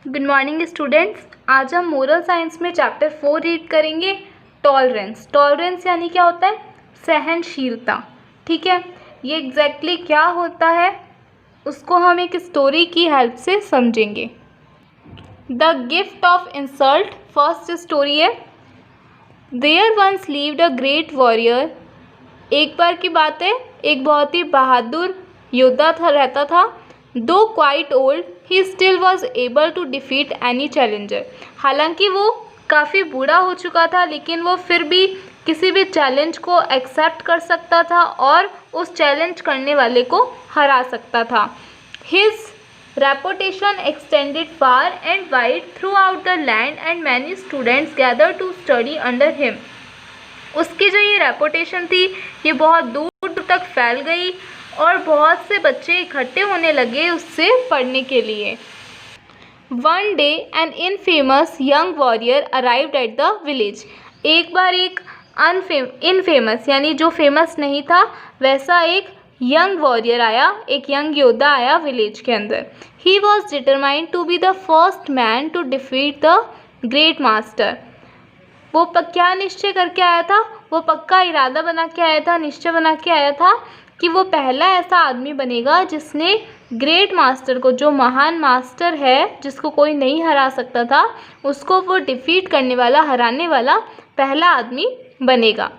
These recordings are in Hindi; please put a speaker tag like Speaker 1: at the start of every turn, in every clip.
Speaker 1: Good morning students. आज हम मोरल साइंस में चैप्टर 4 रीड करेंगे। टॉलरेंस। टॉलरेंस यानी क्या होता है? सहनशीलता। ठीक है, ये एग्जैक्टली क्या होता है उसको हम एक स्टोरी की हेल्प से समझेंगे। The gift of insult. First story है। There once lived a great warrior. एक बार की बात है, एक बहुत ही बहादुर योद्धा रहता था। Though quite old, he still was able to defeat any challenger. हालांकि वो काफ़ी बूढ़ा हो चुका था, लेकिन वो फिर भी किसी भी चैलेंज को एक्सेप्ट कर सकता था और उस चैलेंज करने वाले को हरा सकता था। His reputation extended far and wide throughout the land and many students gather to study under him. उसकी जो ये रेपुटेशन थी ये बहुत दूर तक फैल गई और बहुत से बच्चे इकट्ठे होने लगे उससे पढ़ने के लिए। One day an infamous young warrior arrived at the village. एक बार एक इनफेमस यानी जो फेमस नहीं था वैसा एक यंग वॉरियर आया, एक यंग योद्धा आया विलेज के अंदर। He was determined to be the first man to defeat the great master. वो क्या निश्चय करके आया था? वो पक्का इरादा बना के आया था, निश्चय बना के आया था कि वो पहला ऐसा आदमी बनेगा जिसने ग्रेट मास्टर को, जो महान मास्टर है जिसको कोई नहीं हरा सकता था, उसको वो डिफीट करने वाला, हराने वाला पहला आदमी बनेगा।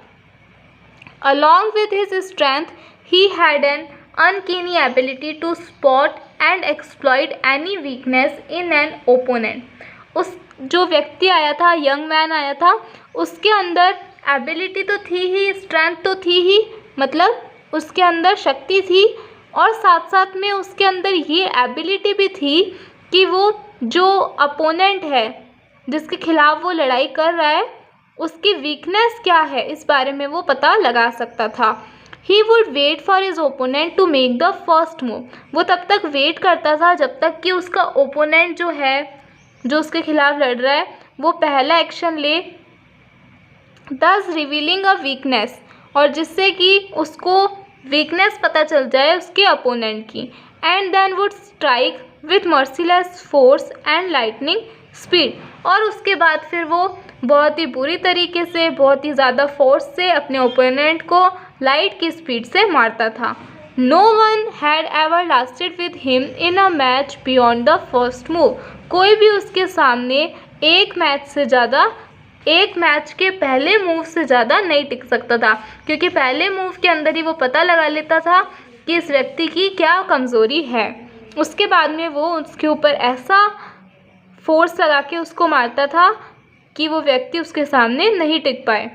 Speaker 1: Along with his strength, he had an uncanny ability to spot and exploit any weakness in an opponent. उस जो व्यक्ति आया था, यंग मैन आया था, उसके अंदर एबिलिटी तो थी ही, स्ट्रेंथ तो थी ही, मतलब उसके अंदर शक्ति थी, और साथ साथ में उसके अंदर ये एबिलिटी भी थी कि वो जो अपोनेंट है, जिसके खिलाफ वो लड़ाई कर रहा है, उसकी वीकनेस क्या है इस बारे में वो पता लगा सकता था। He would wait for his opponent to make the first move. वो तब तक वेट करता था जब तक कि उसका ओपोनेंट जो है, जो उसके खिलाफ लड़ रहा है, वो पहला एक्शन ले, दस रिवीलिंग अ वीकनेस, और जिससे कि उसको वीकनेस पता चल जाए उसके अपोनेंट की। And then would strike with merciless force and lightning speed. और उसके बाद फिर वो बहुत ही बुरी तरीके से, बहुत ही ज़्यादा फोर्स से अपने ओपोनेंट को लाइट की स्पीड से मारता था। No one had ever lasted with him in a match beyond the first move. कोई भी उसके सामने एक मैच के पहले मूव से ज़्यादा नहीं टिक सकता था, क्योंकि पहले मूव के अंदर ही वो पता लगा लेता था कि इस व्यक्ति की क्या कमज़ोरी है। उसके बाद में वो उसके ऊपर ऐसा फोर्स लगा के उसको मारता था कि वो व्यक्ति उसके सामने नहीं टिक पाए।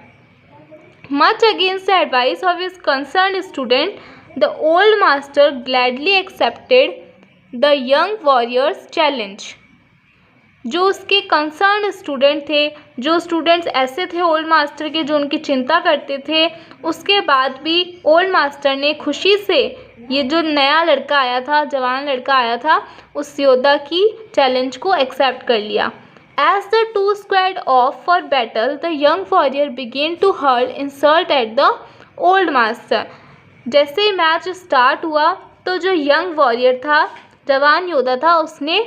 Speaker 1: Much against the advice of his concern student, the old master gladly accepted the young warriors challenge. जो उसके कंसर्न स्टूडेंट थे, जो स्टूडेंट्स ऐसे थे ओल्ड मास्टर के जो उनकी चिंता करते थे, उसके बाद भी ओल्ड मास्टर ने खुशी से ये जो नया लड़का आया था, जवान लड़का आया था, उस योद्धा की चैलेंज को एक्सेप्ट कर लिया। As the two squared off for battle, the young warrior began to hurl insult at the old master. जैसे ही मैच स्टार्ट हुआ तो जो यंग वॉरियर था, जवान योद्धा था, उसने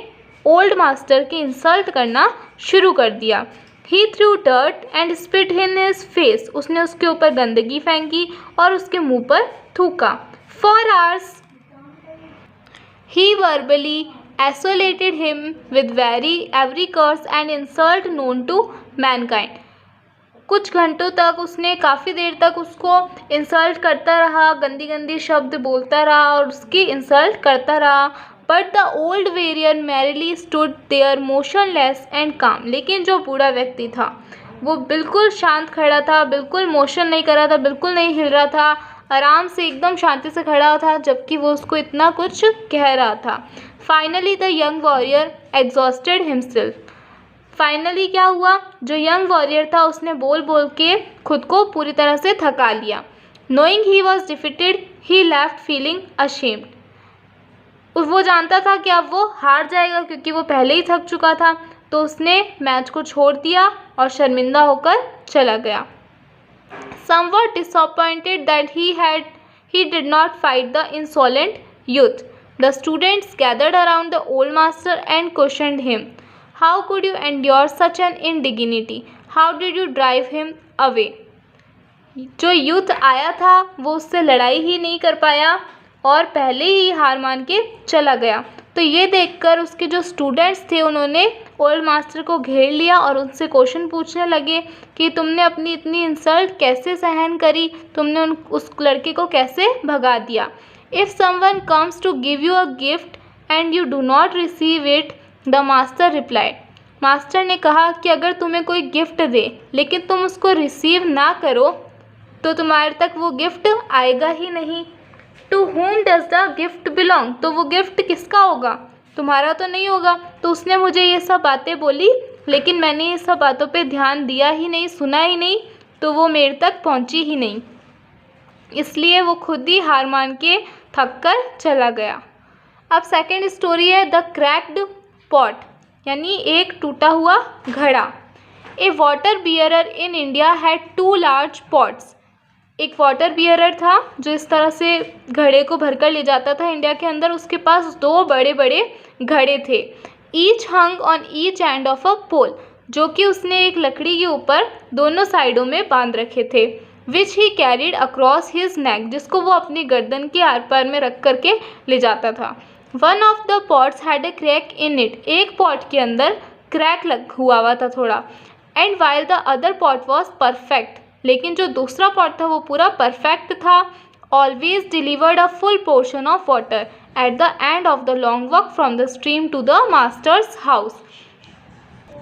Speaker 1: ओल्ड मास्टर की इंसल्ट करना शुरू कर दिया। He threw dirt and spit in his face. उसने उसके ऊपर गंदगी फेंकी और उसके मुंह पर थूका। For hours he verbally assolated him with every curse and insult known to mankind. कुछ घंटों तक उसने, काफ़ी देर तक उसको इंसल्ट करता रहा, गंदी गंदी शब्द बोलता रहा और उसकी इंसल्ट करता रहा। But the old warrior merely stood there motionless and calm. लेकिन जो बूढ़ा व्यक्ति था वो बिल्कुल शांत खड़ा था, बिल्कुल मोशन नहीं कर रहा था, बिल्कुल नहीं हिल रहा था, आराम से एकदम शांति से खड़ा था, जबकि वो उसको इतना कुछ कह रहा था। Finally the young warrior exhausted himself. Finally क्या हुआ? जो यंग वॉरियर था उसने बोल बोल के खुद को पूरी तरह से थका लिया। Knowing he was defeated, he left feeling ashamed. वो जानता था कि अब वो हार जाएगा क्योंकि वो पहले ही थक चुका था, तो उसने मैच को छोड़ दिया और शर्मिंदा होकर चला गया। Somewhat disappointed that he did not fight the insolent youth, the students gathered around the old master and questioned him. How could you endure such an indignity, how did you drive him away. जो युद्ध आया था वो उससे लड़ाई ही नहीं कर पाया और पहले ही हार मान के चला गया। तो ये देखकर उसके जो स्टूडेंट्स थे उन्होंने ओल्ड मास्टर को घेर लिया और उनसे क्वेश्चन पूछने लगे कि तुमने अपनी इतनी इंसल्ट कैसे सहन करी, तुमने उस लड़के को कैसे भगा दिया। If someone comes to give you a gift and you do not receive it, the master replied. Master ने कहा कि अगर तुम्हें कोई गिफ्ट दे लेकिन तुम उसको रिसीव ना करो तो तुम्हारे तक वो गिफ्ट आएगा ही नहीं। To whom does the gift belong, तो वो गिफ्ट किसका होगा, तुम्हारा तो नहीं होगा। तो उसने मुझे ये सब बातें बोली लेकिन मैंने ये सब बातों पे ध्यान दिया ही नहीं, सुना ही नहीं, तो वो मेरे तक पहुंची ही नहीं, इसलिए वो खुद ही हार मान के थक कर चला गया। अब सेकंड स्टोरी है द क्रैक्ड पॉट, यानी एक टूटा हुआ घड़ा। A water bearer in India had 2 large pots. एक वाटर बियरर था जो इस तरह से घड़े को भरकर ले जाता था इंडिया के अंदर, उसके पास 2 बड़े बड़े घड़े थे। Each hung on each end of a pole, जो कि उसने एक लकड़ी के ऊपर दोनों साइडों में बांध रखे थे। Which he carried across his neck, जिसको वो अपनी गर्दन के आर पार में रख करके ले जाता था। One of the pots had a crack in it, एक पॉट के अंदर क्रैक हुआ था थोड़ा। And while the other pot was perfect, लेकिन जो दूसरा पॉट था वो पूरा परफेक्ट था। Always delivered a full portion of water at the end of the long walk from the stream to the master's house.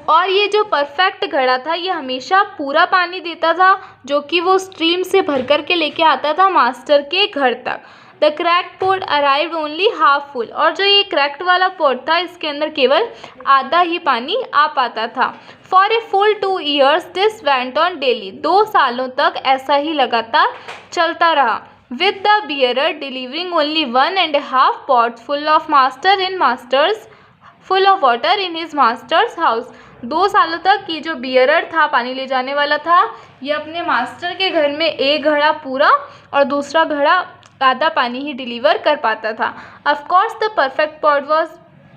Speaker 1: और ये जो परफेक्ट घड़ा था ये हमेशा पूरा पानी देता था जो कि वो स्ट्रीम से भर कर के लेके आता था मास्टर के घर तक। The cracked pot arrived only half full, और जो ये क्रैक्ड वाला पॉट था इसके अंदर केवल आधा ही पानी आ पाता था। For a full 2 years this went on daily, 2 सालों तक ऐसा ही लगातार चलता रहा। With the bearer delivering only 1.5 pots full of water in his masters house. 2 सालों तक ये जो बियरर था, पानी ले जाने वाला था, ये अपने मास्टर के घर में एक घड़ा पूरा और दूसरा घड़ा आधा पानी ही डिलीवर कर पाता था। Of course the perfect pot was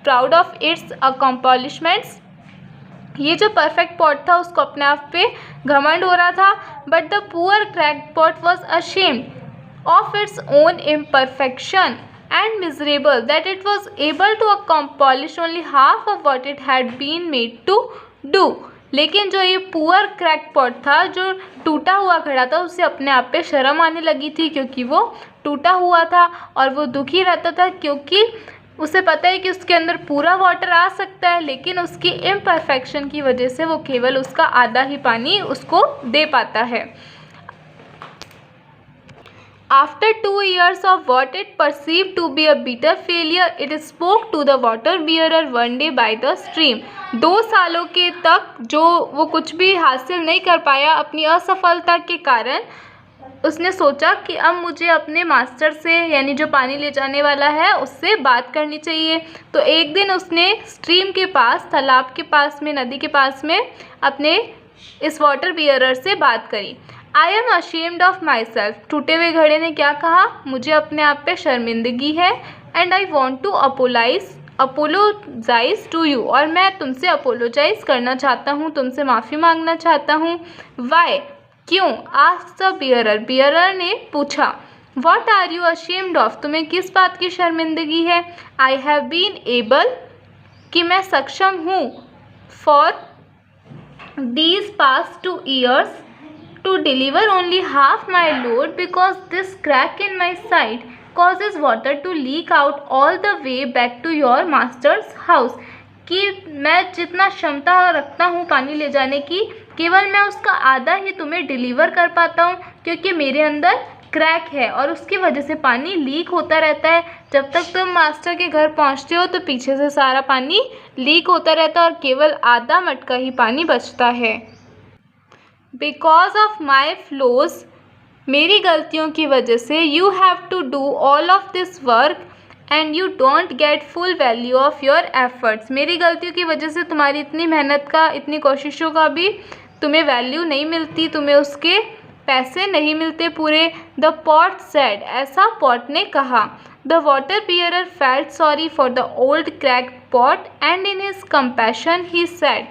Speaker 1: proud of its accomplishments, ये जो परफेक्ट पॉट था उसको अपने आप पे घमंड हो रहा था। But the poor cracked pot was ashamed of its own imperfection and miserable that it was able to accomplish only half of what it had been made to do। लेकिन जो ये पुअर क्रैक पॉट था, जो टूटा हुआ घड़ा था, उसे अपने आप पे शर्म आने लगी थी क्योंकि वो टूटा हुआ था और वो दुखी रहता था क्योंकि उसे पता है कि उसके अंदर पूरा वाटर आ सकता है, लेकिन उसकी इम्परफेक्शन की वजह से वो केवल उसका आधा ही पानी उसको दे पाता है। After 2 years of what it perceived to be a bitter failure, it spoke to the water bearer one day by the stream। 2 सालों के तक जो वो कुछ भी हासिल नहीं कर पाया अपनी असफलता के कारण, उसने सोचा कि अब मुझे अपने मास्टर से, यानी जो पानी ले जाने वाला है, उससे बात करनी चाहिए। तो एक दिन उसने स्ट्रीम के पास, तालाब के पास में, नदी के पास में अपने इस वाटर बियरर से बात करी। I am ashamed of my self, टूटे हुए घड़े ने क्या कहा, मुझे अपने आप पे शर्मिंदगी है। And I want to apologise to you, और मैं तुमसे अपोलोजाइज करना चाहता हूँ, तुमसे माफ़ी मांगना चाहता हूँ। वाई, क्यों, आस्क्ड द बियरर, बियरर ने पूछा। What are you ashamed of, तुम्हें किस बात की शर्मिंदगी है। आई हैव बीन एबल, कि मैं सक्षम हूँ, for these past 2 years to deliver only half my load because this crack in my side causes water to leak out all the way back to your master's house। कि मैं जितना क्षमता रखता हूँ पानी ले जाने की, केवल मैं उसका आधा ही तुम्हें डिलीवर कर पाता हूँ क्योंकि मेरे अंदर क्रैक है और उसकी वजह से पानी लीक होता रहता है। जब तक तुम मास्टर के घर पहुँचते हो तो पीछे से सारा पानी लीक होता रहता है और केवल आधा मटका ही पानी बचता है। बिकॉज ऑफ माई फ्लोज, मेरी गलतियों की वजह से, you have to do all of this work and you don't get full value of your efforts. मेरी गलतियों की वजह से तुम्हारी इतनी मेहनत का, इतनी कोशिशों का भी तुम्हें वैल्यू नहीं मिलती, तुम्हें उसके पैसे नहीं मिलते पूरे। द पॉट सेड, ऐसा पॉट ने कहा। The water bearer felt sorry for the old cracked pot and in his compassion he said,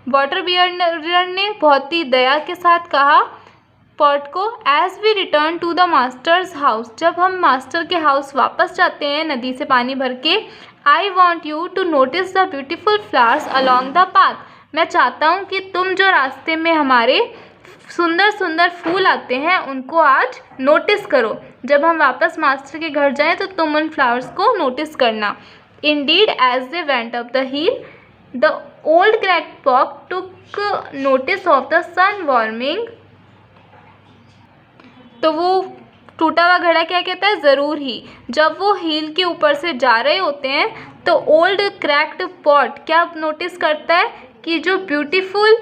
Speaker 1: water bearer ने बहुत ही दया के साथ कहा पॉट को, as we return to the master's house, जब हम मास्टर के हाउस वापस जाते हैं नदी से पानी भर के, I want you to notice the beautiful flowers along the path, मैं चाहता हूँ कि तुम जो रास्ते में हमारे सुंदर सुंदर फूल आते हैं उनको आज नोटिस करो। जब हम वापस मास्टर के घर जाएं तो तुम उन फ्लावर्स को नोटिस करना। Indeed as they went up the hill the old cracked pot took notice of the sun warming, तो वो टूटा हुआ घड़ा क्या कहता है, ज़रूर ही जब वो हिल के ऊपर से जा रहे होते हैं तो ओल्ड क्रैक्ड पॉट क्या नोटिस करता है कि जो ब्यूटीफुल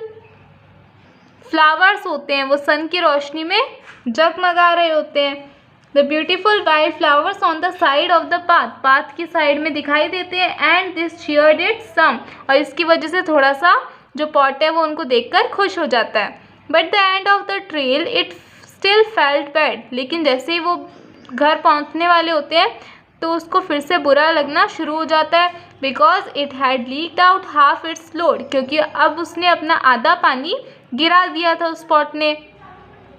Speaker 1: फ्लावर्स होते हैं वो सन की रोशनी में जगमगा रहे होते हैं। The beautiful wild flowers on the side of the path, path की साइड में दिखाई देते हैं। And this cheered it some, और इसकी वजह से थोड़ा सा जो पॉट है वो उनको देखकर खुश हो जाता है। But the end of the trail it still felt bad, लेकिन जैसे ही वो घर पहुंचने वाले होते हैं तो उसको फिर से बुरा लगना शुरू हो जाता है, because it had leaked out half it's load, क्योंकि अब उसने अपना आधा पानी गिरा दिया था उस पॉट ने।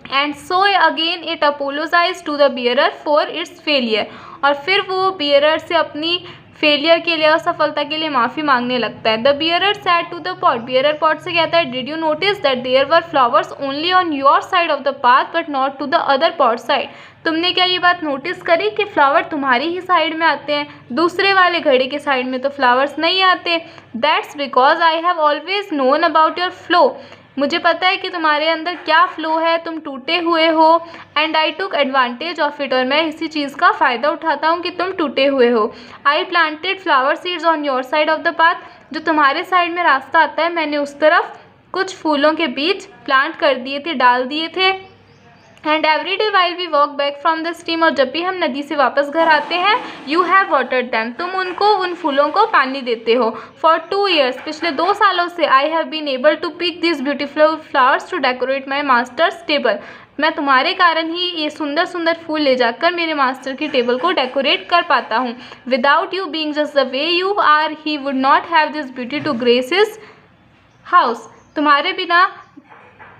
Speaker 1: And so again it apologise to the bearer for its failure, और फिर वो बियरर से अपनी फेलियर के लिए, असफलता के लिए माफ़ी मांगने लगता है। The bearer said to the pot, bearer pot से कहता है, did you notice that there were flowers only on your side of the path but not to the other pot side, तुमने क्या ये बात नोटिस करी कि फ्लावर तुम्हारी ही साइड में आते हैं, दूसरे वाले घड़े के साइड में तो फ्लावर्स नहीं आते। That's because I have always known about your flow, मुझे पता है कि तुम्हारे अंदर क्या फ्लो है, तुम टूटे हुए हो। And I took advantage of it, और मैं इसी चीज़ का फ़ायदा उठाता हूँ कि तुम टूटे हुए हो। I planted flower seeds on your side of the path, जो तुम्हारे साइड में रास्ता आता है मैंने उस तरफ कुछ फूलों के बीज प्लांट कर दिए थे, डाल दिए थे। And every day while we walk back from the stream, और जब भी हम नदी से वापस घर आते हैं, यू हैव वाटर्ड दैम, तुम उनको उन फूलों को पानी देते हो। फॉर 2 years, पिछले 2 सालों से, I have been able to pick this beautiful flowers to decorate my master's table, मैं तुम्हारे कारण ही ये सुंदर सुंदर फूल ले जाकर मेरे मास्टर की टेबल को डेकोरेट कर पाता हूँ। Without you being just the way you are, he would not have this beauty to grace his house, तुम्हारे बिना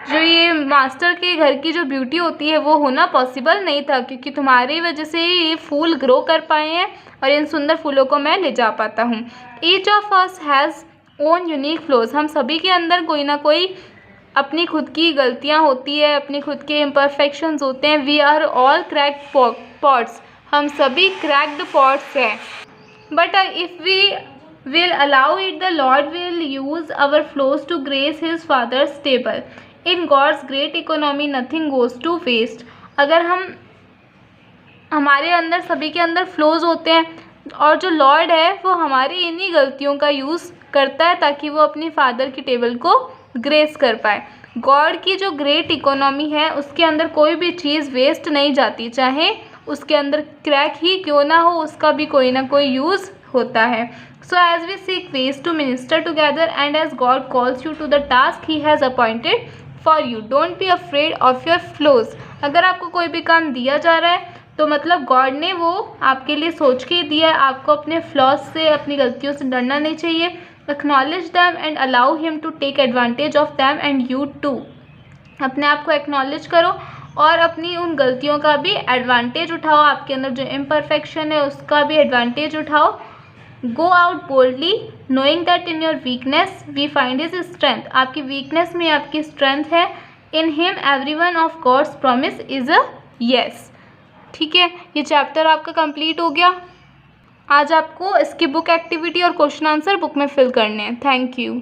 Speaker 1: जो ये मास्टर के घर की जो ब्यूटी होती है वो होना पॉसिबल नहीं था, क्योंकि तुम्हारी वजह से ये फूल ग्रो कर पाए हैं और इन सुंदर फूलों को मैं ले जा पाता हूँ। Each of us has own unique flows, हम सभी के अंदर कोई ना कोई अपनी खुद की गलतियाँ होती है, अपनी खुद के इम्परफेक्शंस होते हैं। We are all cracked pots, हम सभी क्रैक्ड पॉट्स हैं। But if we will allow it, the Lord will use our flaws to grace his father's table, in God's great economy nothing goes to waste, अगर हमारे अंदर सभी के अंदर फ्लोज होते हैं और जो लॉर्ड है वो हमारी इन्हीं गलतियों का यूज़ करता है ताकि वो अपनी फादर की टेबल को ग्रेस कर पाए। गॉड की जो ग्रेट इकोनॉमी है उसके अंदर कोई भी चीज़ वेस्ट नहीं जाती, चाहे उसके अंदर क्रैक ही क्यों ना हो, उसका भी कोई ना कोई यूज़ होता है। So as we seek ways to minister together and as God calls you to the task he has appointed for you, don't be afraid of your flaws, अगर आपको कोई भी काम दिया जा रहा है तो मतलब गॉड ने वो आपके लिए सोच के दिया है, आपको अपने फ्लॉज से, अपनी गलतियों से डरना नहीं चाहिए। Acknowledge them and allow him to take advantage of them and you too, अपने आप को एक्नॉलेज करो और अपनी उन गलतियों का भी एडवांटेज उठाओ, आपके अंदर जो इम्परफेक्शन है उसका भी एडवांटेज उठाओ। Go out boldly knowing that in your weakness we find his strength, आपकी वीकनेस में आपकी स्ट्रेंथ है। In him every one of God's promise is a yes. ठीक है, ये चैप्टर आपका कंप्लीट हो गया। आज आपको इसकी बुक एक्टिविटी और क्वेश्चन आंसर बुक में फिल करने हैं। Thank you.